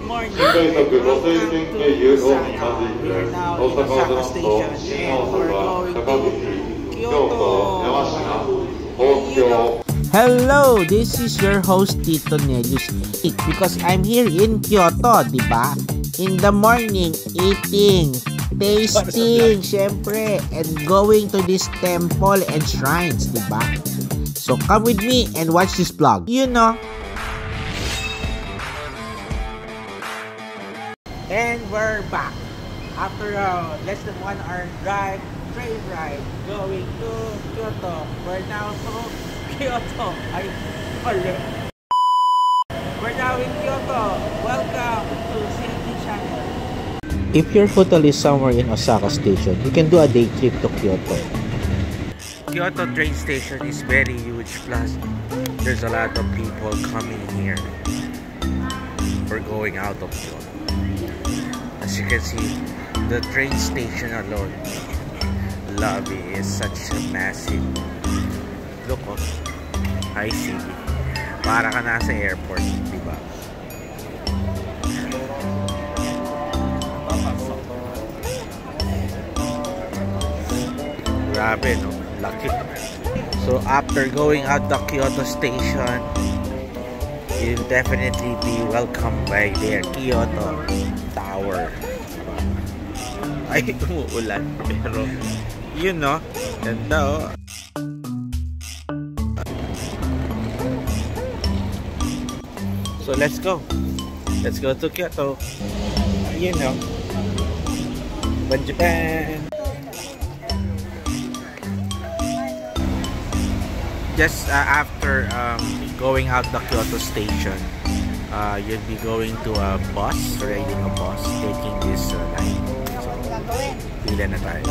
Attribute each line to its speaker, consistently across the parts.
Speaker 1: morning and welcome to Osaka. We are now in Osaka Station and we're going to Kyoto. Hello, this is your host Tito Nelius because I'm here in Kyoto, diba? In the morning, eating, tasting, syempre, and going to this temple and shrines, diba? So come with me and watch this vlog, you know. And we're back after less than 1 hour drive, train ride, going to Kyoto. We're now to Kyoto. We're now in Kyoto. Welcome to CNT Channel. If your hotel is somewhere in Osaka Station, you can do a day trip to Kyoto. Kyoto train station is very huge, plus there's a lot of people coming here for going out of Kyoto. As you can see, the train station alone lobby is such a massive. Look, oh, high city. Para ka nasa airport, di ba? Grabe, no? Laki. So after going out the Kyoto station, you'll definitely be welcomed by their Kyoto Tower. Ay, umuulan, pero yun, no? Ganda, oh. So let's go to Kyoto, you know, Japan. Just after going out the Kyoto station, you'll be going to a bus, riding a bus, taking this line. So, pila na tayo.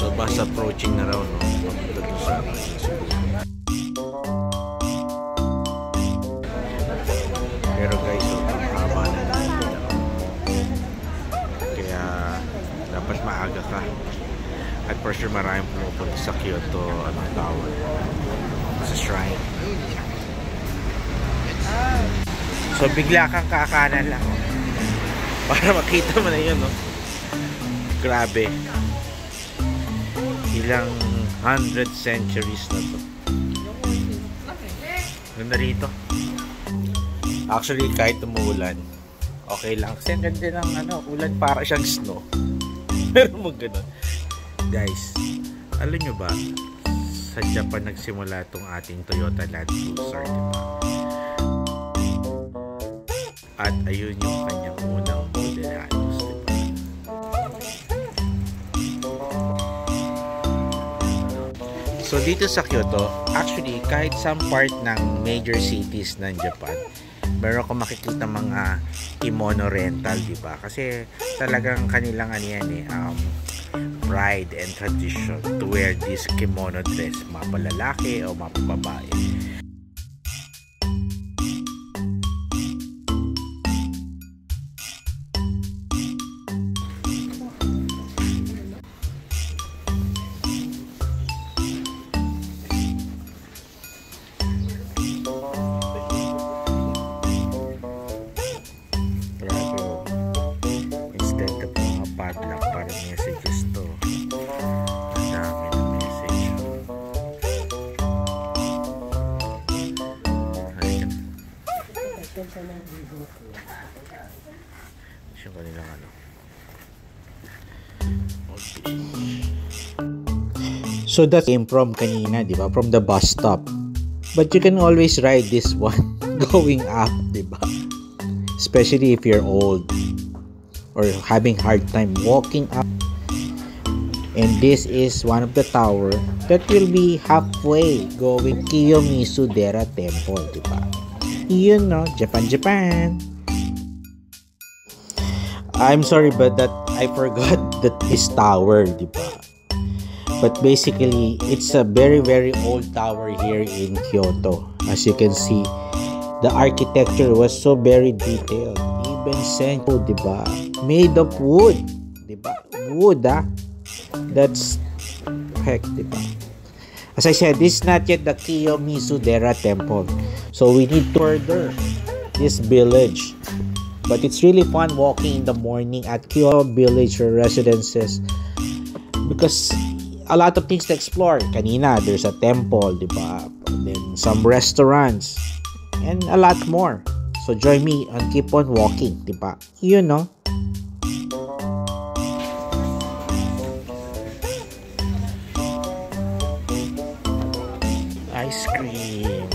Speaker 1: So, bus approaching na raw, no? Papunta doon sa pero guys, so, haba na dito. Kaya, dapat maaga ka. At for sure, maraming pumupunta sa Kyoto Tower. Sa shrine. So bigla kang kakanan lang para makita mo na yun, no? Grabe, ilang 100 centuries na to. Ganda rito. Actually, kahit umuulan, okay lang kasi ang ganda ng ulan, para siyang snow. Pero mo ganun, guys. Alam nyo ba, sa Japan nagsimula itong ating Toyota Land Cruiser, diba? At ayun yung kanyang unang model halos, diba? So dito sa Kyoto, actually kahit some part ng major cities ng Japan, meron kang makikita mga kimono rental, diba? Kasi talagang kanilang pride and tradition to wear this kimono dress, mapalalaki o mapababae. So that came from kanina, diba? From the bus stop. But you can always ride this one going up, diba? Especially if you're old or having hard time walking up. And this is one of the tower that will be halfway going Kiyomizu-dera Temple, diba? You know, Japan. I'm sorry, but that I forgot that this tower, diba? But basically, it's a very, very old tower here in Kyoto. As you can see, the architecture was so very detailed. Even senko, diba? Made of wood, diba? Wood, ah? That's heck, diba? As I said, this is not yet the Kiyomizu-dera Temple. So we need to further this village But it's really fun walking in the morning at Kyoto Village or residences because a lot of things to explore. Kanina, there's a temple, diba? Then some restaurants and a lot more. So join me and keep on walking, diba? You know. Ice cream.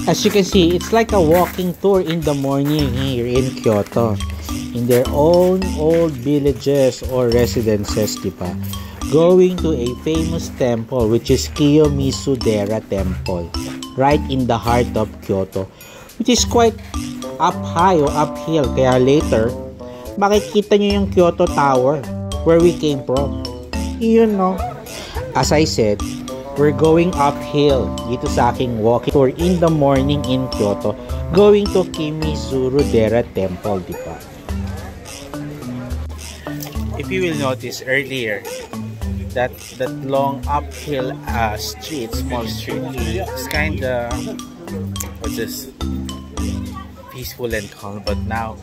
Speaker 1: As you can see, it's like a walking tour in the morning here in Kyoto. In their own old villages or residences, diba? Going to a famous temple which is Kiyomizu-dera Temple. Right in the heart of Kyoto. Which is quite up high or uphill. Kaya later, makikita nyo yung Kyoto Tower where we came from. You know. As I said, we're going uphill dito sa aking walking tour in the morning in Kyoto, going to Kiyomizu-dera Temple, diba? If you will notice earlier, that long uphill street, small street, is kinda, what's this? Peaceful and calm, but now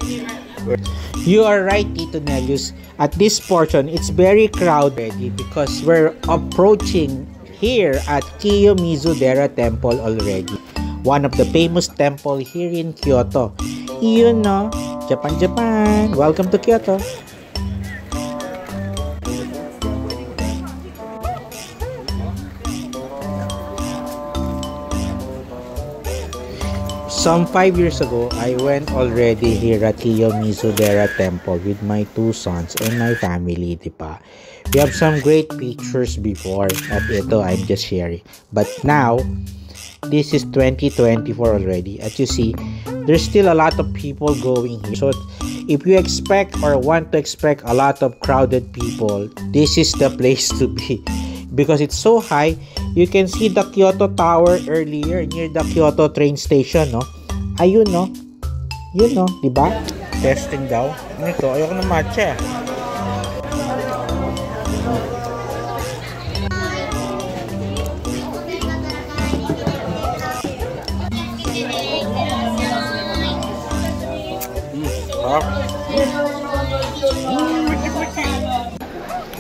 Speaker 1: you are right, Tito Nelius. At this portion, it's very crowded because we're approaching here at Kiyomizu-dera Temple already. One of the famous temple here in Kyoto. You know, Japan, Japan. Welcome to Kyoto. Some 5 years ago, I went already here at Kiyomizu-dera Temple with my 2 sons and my family, diba? We have some great pictures before at ito, I'm just sharing. But now, this is 2024 already. As you see, there's still a lot of people going here. So, if you expect or want to expect a lot of crowded people, this is the place to be. Because it's so high, you can see the Kyoto Tower earlier near the Kyoto train station, no? Ayun, no? Yun, no? Diba? Testing daw. Ano ito? Ayoko na matcha.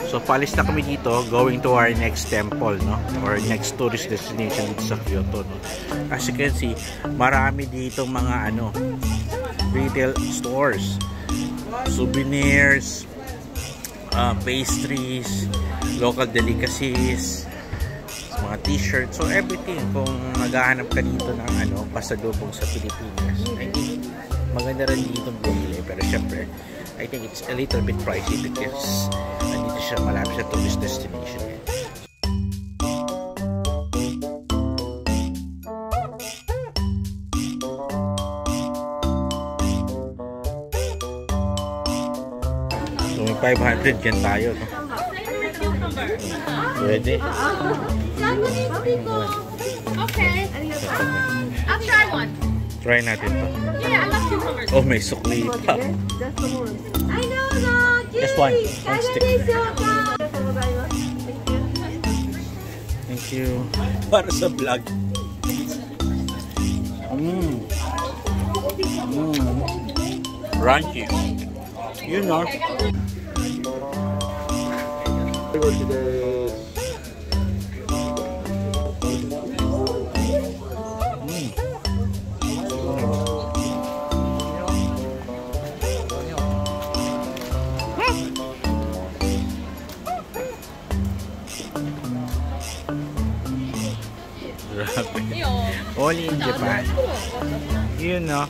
Speaker 1: So paalis na kami dito, going to our next temple, no, or next tourist destination dito sa Kyoto, no. As you can see, marami dito mga retail stores, souvenirs, pastries, local delicacies, mga t-shirts, so everything. Kung naghahanap ka dito ng pasalubong sa Pilipinas, I think maganda rin dito bumili, pero syempre I think it's a little bit pricey because nandito siya, malapit sa tourist destination. So may 500 yan tayo, no? Pwede.
Speaker 2: Okay. I'll try one.
Speaker 1: Try natin to.
Speaker 2: Yeah, I love cucumbers.
Speaker 1: Oh, may sukli pa.
Speaker 2: I know that.
Speaker 1: Just one stick. Thank you. Para sa vlog. Crunchy. You know. Only in Japan. You know.